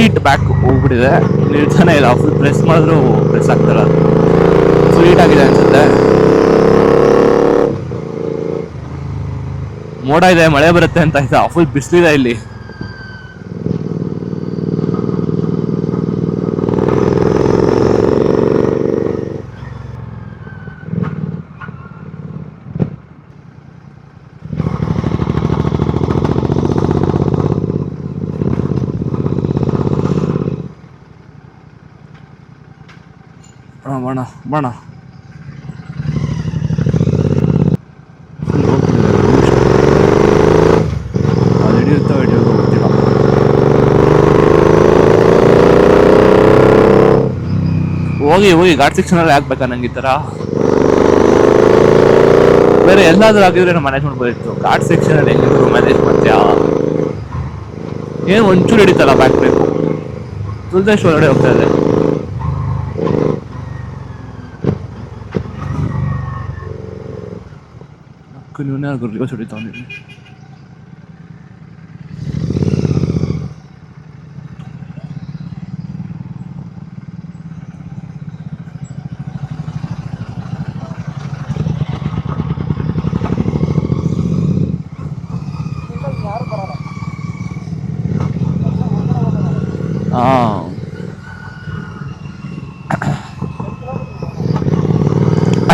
Complete back ಹೋಗ್ಬಿಟ್ಟಿದೆ. ನಿಲ್ತಾನೆ ಇಲ್ಲ, full press ಮಾಡಿದ್ರು ಪ್ರೆಸ್ ಆಗ್ತಾರ. ಫುಲ್ ಹೀಟ್ ಆಗಿದೆ ಅನ್ಸುತ್ತೆ. ಮೋಡ ಇದೆ, ಮಳೆ ಬರುತ್ತೆ ಅಂತ ಆಯ್ತಾ, ಫುಲ್ ಬಿಸಿಲಿದೆ ಇಲ್ಲಿ. ಬಣ ಬಣ ಅದು ಹಿಡಿಯುತ್ತೋ ಹಿಡಿಯೋದು ಗೊತ್ತಿಲ್ಲ. ಹೋಗಿ ಹೋಗಿ ಘಾಟ್ ಸೆಕ್ಷನಲ್ಲಿ ಹಾಕ್ಬೇಕಾ ನಂಗೆ ಈ ಥರ? ಬೇರೆ ಎಲ್ಲಾದ್ರೂ ಆಗಿದ್ರೆ ಮ್ಯಾನೇಜ್ ಮಾಡ್ಬೋದಿತ್ತು. ಘಾಟ್ ಸೆಕ್ಷನಲ್ಲಿ ಹೆಂಗಿದ್ರು ಮ್ಯಾನೇಜ್ ಮಾಡ್ತೀಯಾ? ಏನು ಒಂಚೂರು ಹಿಡಿತಲ್ಲ ಬ್ಯಾಕ್ ಬೇಕು. ತುಲ್ದೇಶ್ ಒಳಗಡೆ ಹೋಗ್ತಾ ಇದೆ. ಇವನೇ ರಿವರ್ಸ್ ಹೊಡಿತಾವನಿಗೆ.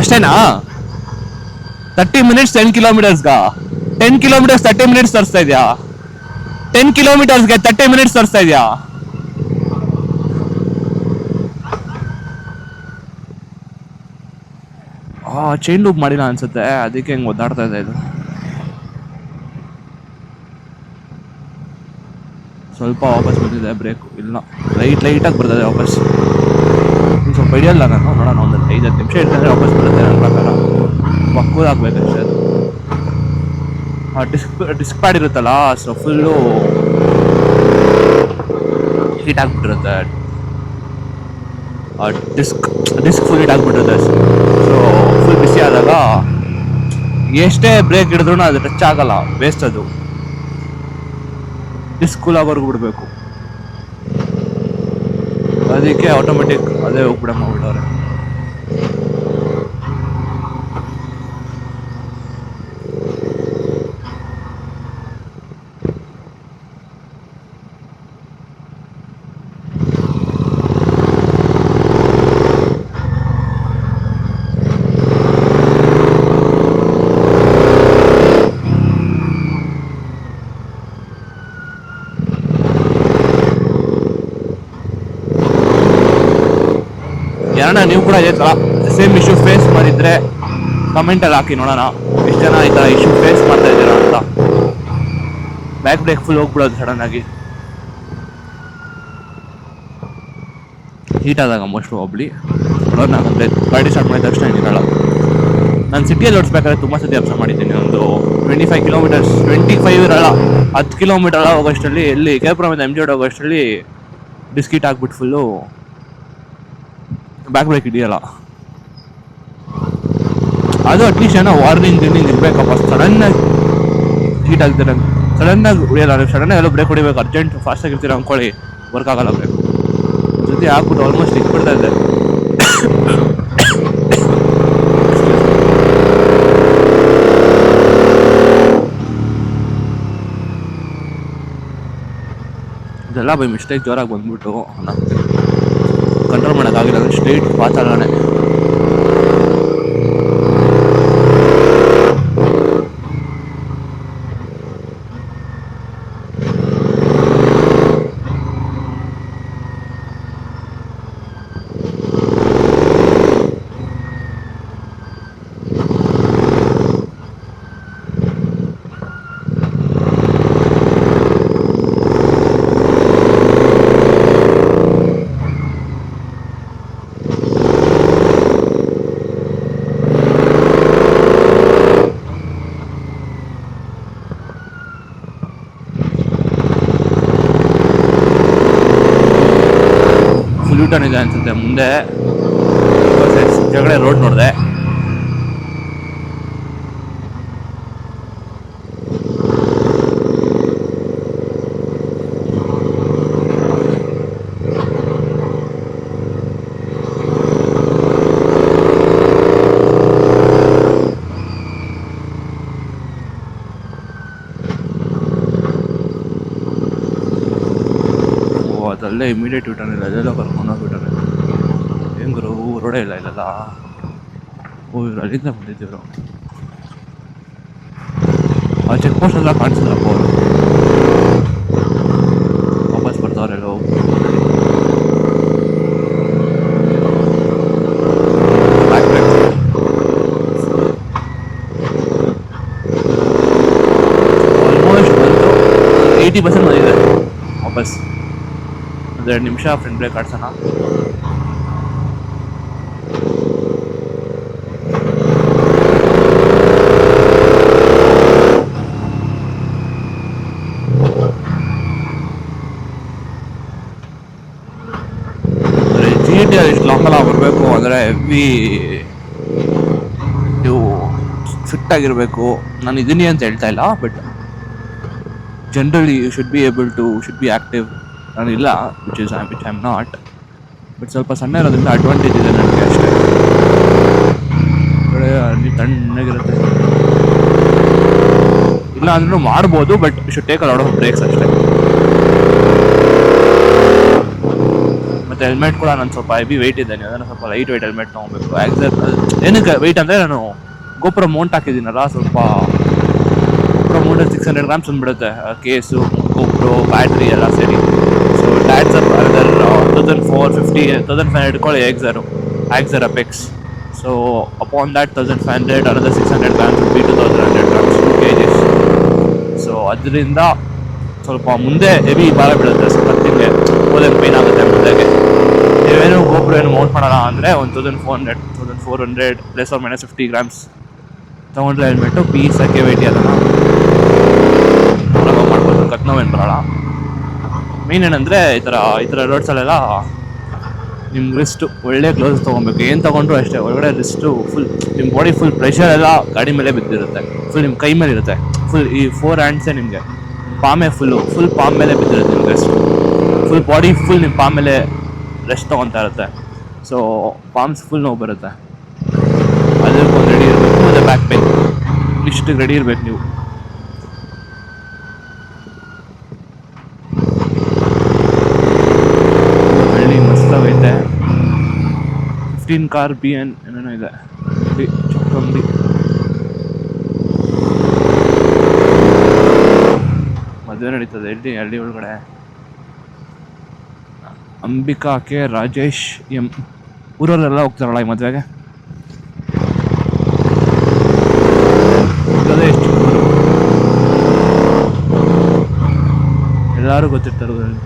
ಅಷ್ಟೇನಾ? 30 minutes 10 kilometers 10 kilometers 30 minutes ತೋರಿಸ್ತಾ ಇದೆಯಾ? 10 kilometersಗೆ 30 minutes ತೋರಿಸ್ತಾ ಇದೆಯಾ? ಚೈನ್ ಲೂಪ್ ಮಾಡಿಲ್ಲ ಅನ್ಸುತ್ತೆ, ಅದಕ್ಕೆ ಹೆಂಗೆ ಒದ್ದಾಡ್ತಾ ಇದೆ ಇದು. ಸ್ವಲ್ಪ ವಾಪಸ್ ಬಂದಿದೆ, ಬ್ರೇಕ್ ಇಲ್ಲ, ಲೈಟಾಗಿ ಬರ್ತದೆ ವಾಪಸ್. ಸ್ವಲ್ಪ ಹಿಡಿಯಲ್ಲ ನಾನು, ನೋಡೋಣ ಒಂದು 5-10 ನಿಮಿಷ ಇರ್ತಂದ್ರೆ ವಾಪಸ್ ಬರುತ್ತೆ ನನ್ನ ಪ್ರಕಾರ. ಪಕ್ಕದಾಗಬೇಕಷ್ಟೇ ಅದು. ಡಿಸ್ಕ್ ಪ್ಯಾಡ್ ಇರುತ್ತಲ್ಲ, ಸೊ ಫುಲ್ಲು ಹೀಟ್ ಆಗಿಬಿಟ್ಟಿರುತ್ತೆ. ಡಿಸ್ಕ್ ಫುಲ್ ಹೀಟ್ ಆಗಿಬಿಟ್ಟಿರುತ್ತೆ. ಸೊ ಫುಲ್ ಬಿಸಿ ಆದಾಗ ಎಷ್ಟೇ ಬ್ರೇಕ್ ಹಿಡಿದ್ರೂ ಅದು ಟಚ್ ಆಗಲ್ಲ, ವೇಸ್ಟ್ ಅದು. ಡಿಸ್ಕ್ ಕೂಲ್ ಆಗೋರ್ಗು ಬಿಡಬೇಕು, ಅದಕ್ಕೆ ಆಟೋಮೆಟಿಕ್ ಅದೇ ಹೋಗ್ಬಿಡ ಮಾಡ್ಬಿಟ್ಟವ್ರೆ. ಯಾರಣ್ಣ ನೀವು ಕೂಡ ಇದೇ ಥರ ಸೇಮ್ ಇಶ್ಯೂ ಫೇಸ್ ಮಾಡಿದ್ರೆ ಕಮೆಂಟಲ್ಲಿ ಹಾಕಿ ನೋಡೋಣ, ಎಷ್ಟು ಜನ ಈ ಥರ ಇಶ್ಯೂ ಫೇಸ್ ಮಾಡ್ತಾ ಇದ್ದೀರಾ ಅಂತ. ಬ್ಯಾಕ್ ಬ್ರೇಕ್ ಫುಲ್ ಹೋಗ್ಬಿಡೋದು ಸಡನ್ ಆಗಿ, ಹೀಟ್ ಆದಾಗ ಮೋಸ್ಟ್ಲಿ ಒಬ್ಳಿ ನೋಡೋಣ. ಅಂದರೆ ಗಾಡಿ ಸ್ಟಾರ್ಟ್ ಮಾಡಿದ ತಕ್ಷಣ ಏನಿರಲ್ಲ. ನಾನು ಸಿಟಿಯಲ್ಲಿ ಓಡಿಸ್ಬೇಕಾದ್ರೆ ತುಂಬ ಸತಿ ಅಬ್ಸರ್ವ್ ಮಾಡಿದ್ದೀನಿ. ಒಂದು 25 kilometers 25 ಇರಲ್ಲ, 10 kilometer ಹೋಗೋಷ್ಟರಲ್ಲಿ, ಎಲ್ಲಿ ಕೇಪುರಮಿಂದ MG ರೋಡ್ ಹೋಗೋಷ್ಟರಲ್ಲಿ ಡಿಸ್ಕೀಟ್ ಆಗ್ಬಿಟ್ಟು ಫುಲ್ಲು ಬ್ಯಾಕ್ ಬ್ರೇಕ್ ಹಿಡಿಯಲ್ಲ. ಅದು ಅಟ್ಲೀಸ್ಟ್ ಏನೋ ವಾರ್ನಿಂಗ್ ಇರಬೇಕಪ್ಪ. ಸಡನ್ನಾಗಿ ಹೀಟ್ ಆಗ್ತಾರೆ, ಸಡನ್ನಾಗಿ ಉಳಿಯಲ್ಲ. ನೀವು ಸಡನ್ನಾಗಿ ಎಲ್ಲ ಬ್ರೇಕ್ ಹೊಡಿಬೇಕು, ಅರ್ಜೆಂಟ್ ಫಾಸ್ಟ್ ಆಗಿರ್ತೀರ ಅಂದ್ಕೊಳ್ಳಿ, ವರ್ಕ್ ಆಗಲ್ಲ ಬ್ರೇಕ್. ಜೊತೆ ಹಾಕ್ಬಿಟ್ಟು ಆಲ್ಮೋಸ್ಟ್ ಇಟ್ಬಿಡ್ತಾ ಇದೆ. ಇದೆಲ್ಲ ಬೈ ಮಿಸ್ಟೇಕ್ ಜೋರಾಗಿ ಬಂದ್ಬಿಟ್ಟು ಕಂಟ್ರೋಲ್ ಮಾಡೋಕ್ಕಾಗಿಲ್ಲ. ಸ್ಟ್ರೈಟ್ ಪಾತಾಳನೆ. ಯೂಟರ್ನ್ ಇದೆ ಅನ್ಸುತ್ತೆ ಮುಂದೆ. ಕೆಳಗಡೆ ರೋಡ್ ನೋಡಿದೆ, ಇಮಿಡಿಯೇಟ್ ಯೂಟರ್ನ್ ಇಲ್ಲ, ಅದೆಲ್ಲ ಕರ್ಕೊಂಡು ಹೋಗ್ಬಿಟ್ಟಾರೆ. ಹೆಂಗರು ರೋಡೇ ಇಲ್ಲ ಇಲ್ಲಲ್ಲ. ಓ ಇವ್ರು ಅಲ್ಲಿಂದ ಬಂದಿದ್ದೀವ್ರು. ಆ ಚೆಕ್ ಪೋಸ್ಟ್ ಎಲ್ಲ ಕಾಣಿಸಿದ್ರಪ್ಪ ಅವರು. ವಾಪಸ್ ಬರ್ತಾವ್ರೆಲ್ಲೋ. ಆಲ್ಮೋಸ್ಟ್ ಬಂದು 80% ಬಂದಿದೆ ವಾಪಸ್. ಒಂದು 2 ನಿಮಿಷ ಫ್ರೆಂಡ್ ಬ್ರೇಕ್ ಆಡ್ಸೋಣ. GTA ಇಷ್ಟು ಲಾಂಗಲ್ಲ ಬರಬೇಕು ಅಂದರೆ ಹೆವಿ ನೀವು ಫಿಟ್ ಆಗಿರಬೇಕು. ನಾನು ಇದೀನಿ ಅಂತ ಹೇಳ್ತಾ ಇಲ್ಲ, but generally you should be able to should be active. ನಾನಿಲ್ಲ, which I am not. But ಸ್ವಲ್ಪ ಸಣ್ಣ ಇರೋದ್ರಿಂದ ಅಡ್ವಾಂಟೇಜ್ ಇದೆ ನನಗೆ ಅಷ್ಟೇ. ಅಲ್ಲಿ ತಣ್ಣಗಿರುತ್ತೆ. ಇಲ್ಲ ಅಂದ್ರೂ ಮಾಡ್ಬೋದು, but should take a lot of breaks ಅಷ್ಟೇ. ಮತ್ತು ಹೆಲ್ಮೆಟ್ ಕೂಡ ನಾನು ಸ್ವಲ್ಪ ಹೆವಿ ವೆಯ್ಟ್ ಇದ್ದೇನೆ, ಅದನ್ನು ಸ್ವಲ್ಪ ಲೈಟ್ ವೆಯ್ಟ್ ಹೆಲ್ಮೆಟ್ ತೊಗೊಬೇಕು. ಏನಕ್ಕೆ ವೆಯ್ಟ್ ಅಂದರೆ ನಾನು ಗೋಪುರ ಮೌಂಟ್ ಹಾಕಿದ್ದೀನಲ್ಲ, ಸ್ವಲ್ಪ ಗೋಪುರ ಮೌಂಟಲ್ಲಿ 600 ಗ್ರಾಮ್ಸ್ ಬಂದುಬಿಡುತ್ತೆ. ಕೇಸು, ಗೋಪುರ, ಬ್ಯಾಟ್ರಿ ಎಲ್ಲ ಸೇರಿ. ಸೊ ದ್ಯಾಟ್ಸ್ ಅದರ್ 1450 1500 ಇಟ್ಕೊಳ್ಳಿ ಎಕ್ಸರ್ apex. So upon that 1500 another 600 grams would be 2100 grams 2 kgs. So ಅದರಿಂದ ಸ್ವಲ್ಪ ಮುಂದೆ ಹೆವಿ ಭಾರ ಬೀಳುತ್ತೆ. ಸ್ವಲ್ಪ ತಿಂಗೆ ಓದಕ್ಕೆ ಪೇನ್ ಆಗುತ್ತೆ ಮುಂದೆಗೆ. ನೀವೇನು ಗೋಪುರ ಏನು ಮೌಂಟ್ ಮಾಡೋಣ ಅಂದರೆ 1400 ಪ್ಲಸ್ ಆರ್ ಮೈನಸ್ 50 ಗ್ರಾಮ್ಸ್ ತೊಗೊಂಡ್ರೆ ಹೆಲ್ಮೆಟ್ಟು ಪೀಸಕ್ಕೆ ವೆಯ್ಟ್ ಅದನ್ನು ಮಾಡ್ಬೋದು. ಕತ್ನೋವೇನು ಬರೋಲ್ಲ. ಮೇನ್ ಏನಂದರೆ ಈ ಥರ ರೋಡ್ಸಲ್ಲೆಲ್ಲ ನಿಮ್ಮ ರಿಸ್ಟು ಒಳ್ಳೆ ಗ್ಲೌಸ್ ತೊಗೊಬೇಕು. ಏನು ತೊಗೊಂಡ್ರು ಅಷ್ಟೇ, ಒಳಗಡೆ ರಿಸ್ಟು ಫುಲ್ ನಿಮ್ಮ ಬಾಡಿ ಫುಲ್ ಪ್ರೆಷರ್ ಎಲ್ಲ ಗಾಡಿ ಮೇಲೆ ಬಿದ್ದಿರುತ್ತೆ. ಫುಲ್ ನಿಮ್ಮ ಕೈ ಮೇಲೆ ಇರುತ್ತೆ. ಫುಲ್ ಈ 4 ಹ್ಯಾಂಡ್ಸೇ ನಿಮಗೆ ಪಾಮೇ ಫುಲ್ ಪಾಮ್ ಮೇಲೆ ಬಿದ್ದಿರುತ್ತೆ ನಿಮ್ಗೆ ರೆಸ್ಟ್. ಫುಲ್ ಬಾಡಿ ಫುಲ್ ನಿಮ್ಮ ಪಾಮ್ ಮೇಲೆ ರೆಸ್ಟ್ ತೊಗೊತಾ ಇರುತ್ತೆ. ಸೊ ಪಾಮ್ಸ್ ಫುಲ್ ನೋವು ಬರುತ್ತೆ. ಅದಕ್ಕೊಂದು ರೆಡಿ ಇರಬೇಕು. ಮತ್ತು ಬ್ಯಾಕ್ ಪೇನ್ ಇಷ್ಟಿಗೆ ರೆಡಿ ಇರಬೇಕು ನೀವು. ಹಳ್ಳಿ ಮಸ್ತಾಗೈತೆ. 15 ಕಾರ್ BN ಏನೇನೋ ಇದೆ. ಚಿಕ್ಕಂಬಿ ಮದುವೆ ನಡೀತದೆ ಹಳ್ಳಿ ಒಳಗಡೆ. ಅಂಬಿಕಾ ಕೆ ರಾಜೇಶ್ ಎಂ ಊರಲ್ಲೆಲ್ಲ ಹೋಗ್ತಾರಲ್ಲ ಈ ಮದುವೆಗೆ. ಎಷ್ಟು ಎಲ್ಲರೂ ಗೊತ್ತಿರ್ತಾರೆ ಊರಲ್ಲಿ.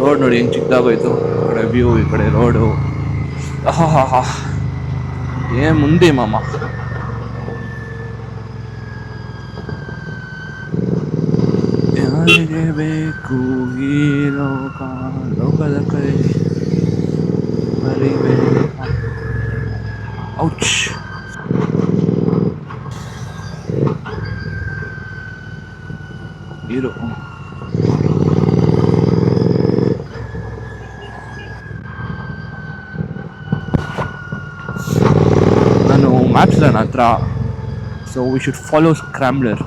ರೋಡ್ ನೋಡಿ ಹೆಂಗೆ ಚಿಕ್ಕದಾಗೋಯ್ತು. ಈ ಕಡೆ ವ್ಯೂ, ಈ ಕಡೆ ರೋಡು. ಹಾ ಏನ್ ಮುಂದೆ ಮಾಮ. ಯಾರಿಗೆ ಬೇಕು ಈ ಲೋಕದ ಕೈ ಮರಿಬೇಕು. ಔಚ್. ಇರು ನಾನು ಮ್ಯಾಪ್ಸ್ ನನ್ನ ಹತ್ರ. So we should follow scrambler.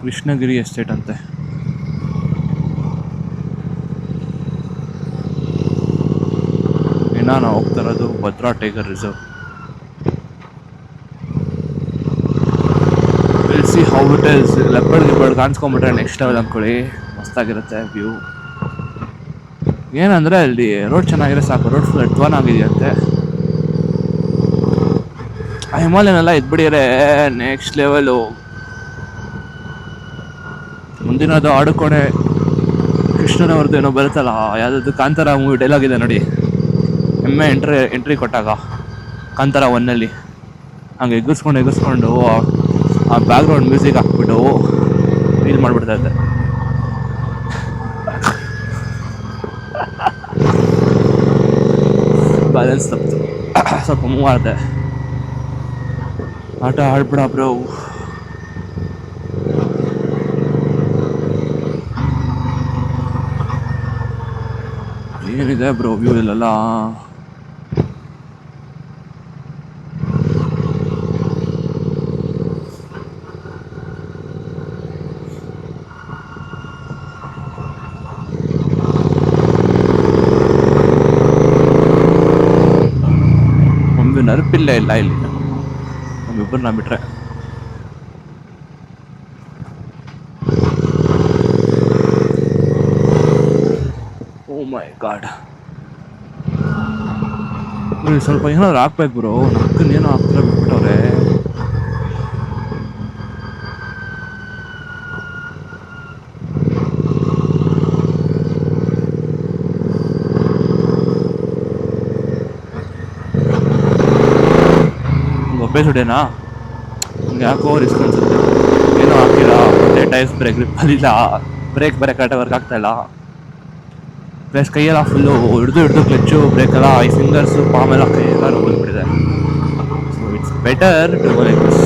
Krishnagiri estate ಅಂತೆ. ನಾನು ಹೋಗ್ತಾ ಇರೋದು Bhadra tiger reserve. Will see how it is. Leopard ಕಾಣಿಸ್ಕೊಂಡ್ಬಿಟ್ರೆ ನೆಕ್ಸ್ಟ್ ಲೆವೆಲ್ ಅಂದ್ಕೊಳ್ಳಿ, ಮಸ್ತಾಗಿರುತ್ತೆ ವ್ಯೂ. ಏನಂದರೆ ಅಲ್ಲಿ ರೋಡ್ ಚೆನ್ನಾಗಿರೋ ಸಾಕು. ರೋಡ್ ಫುಲ್ ಅಡ್ವಾನ್ ಆಗಿದೆಯಂತೆ. ಆ ಹಿಮಾಲಯನೆಲ್ಲ ಎದ್ಬಿಡಿದ್ರೆ ನೆಕ್ಸ್ಟ್ ಲೆವೆಲು. ಮುಂದಿನದು ಆಡುಕೋಣೆ ಕೃಷ್ಣನವ್ರದ್ದು ಏನೋ ಬರುತ್ತಲ್ಲ, ಯಾವುದಾದ್ರು ಕಾಂತಾರ ಮೂವಿ ಡೈಲಾಗ್ ಇದೆ ನೋಡಿ. ಎಮ್ಮೆ ಎಂಟ್ರಿ ಕೊಟ್ಟಾಗ ಕಾಂತಾರ 1 ಹಂಗೆ ಎಗರ್ಸ್ಕೊಂಡು ಆ ಬ್ಯಾಕ್ಗ್ರೌಂಡ್ ಮ್ಯೂಸಿಕ್ ಹಾಕ್ಬಿಟ್ಟು ಫೀಲ್ ಮಾಡಿಬಿಡ್ತಾ ಇದ್ದೆ. ಬ್ಯಾಲೆನ್ಸ್ ತಪ್ಪಿತು. ಸ್ವಲ್ಪ ಮೂವ್ ಆಡಿದೆ. ಆಟ ಆಡ್ಬಿಡ ಬ್ರೋ. ಏನಿದೆ ಬ್ರೋ ವ್ಯೂ ಇಲ್ಲೆಲ್ಲ. ಒಂದು ನರಪಿಲ್ಲ ಇಲ್ಲ ಇಲ್ಲಿ ನಮ್ಮಿಬ್ಬರನ್ನ ಬಿಟ್ರೆ. ಓ ಮೈ ಗಾಡ್. ಸ್ವಲ್ಪ ಏನಾದ್ರು ಹಾಕ್ಬೇಕು ಬ್ರೋ. ನಕ್ಕನ್ನೇನೋ ಹಾಕ್ತಾರೆ ಬಿಟ್ಬಿಟ್ಟವ್ರೆ. ಒಬ್ಬೇ ಸುಡೇನಾ? ಹಂಗೆ ಯಾಕೋ ರಿಸ್ಕ್ ಅನ್ಸುತ್ತೆ. ಏನೋ ಹಾಕಿಲ್ಲ, ಮತ್ತೆ ಟೈರ್ಸ್ ಬ್ರೇಕ್ ಗ್ರಿಪ್ಪಲ್ಲಿಲ್ಲ, ಬ್ರೇಕ್ ಬೇರೆ ಕರೆಕ್ಟಾಗಿ ವರ್ಕ್ ಆಗ್ತಾ ಇಲ್ಲ. ಪ್ಲಸ್ ಕೈಯೆಲ್ಲ ಫುಲ್ಲು ಹಿಡಿದು ಕ್ಲಚ್ಚು ಬ್ರೇಕೆಲ್ಲ ಈ ಫಿಂಗರ್ಸು ಪಾಮೆಲ್ಲ ಕೈಯೆಲ್ಲ ಬಂದ್ಬಿಟ್ಟಿದೆ. So it's better to go like this.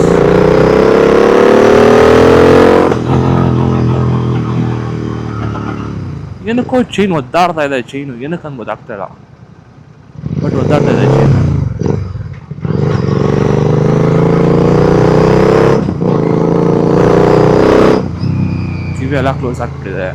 ಏನಕ್ಕೋ ಚೈನ್ ಒದ್ದಾಡ್ತಾ ಇದೆ. ಚೈನು ಏನಕ್ಕೆ ಅಂತ ಗೊತ್ತಾಗ್ತಾ ಇಲ್ಲ, ಬಟ್ ಒದ್ದಾಡ್ತಾ ಇದೆ ಚೈನ್. ಕಿವಿ ಎಲ್ಲ ಕ್ಲೋಸ್ ಆಗ್ಬಿಟ್ಟಿದೆ.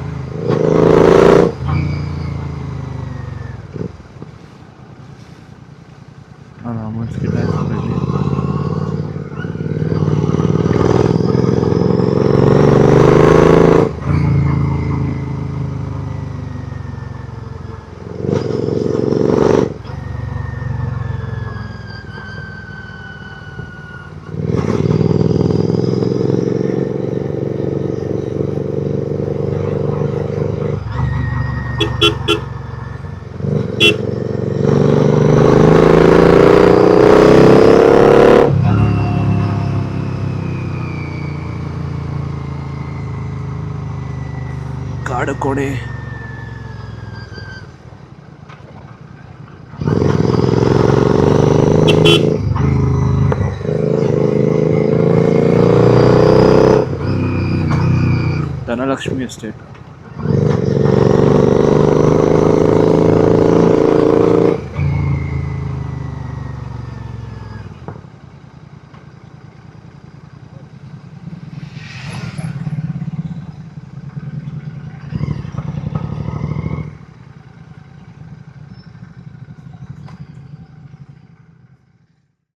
ಕಾಡು ಕೋಣೆ. ಧನಲಕ್ಷ್ಮಿ ಎಸ್ಟೇಟ್.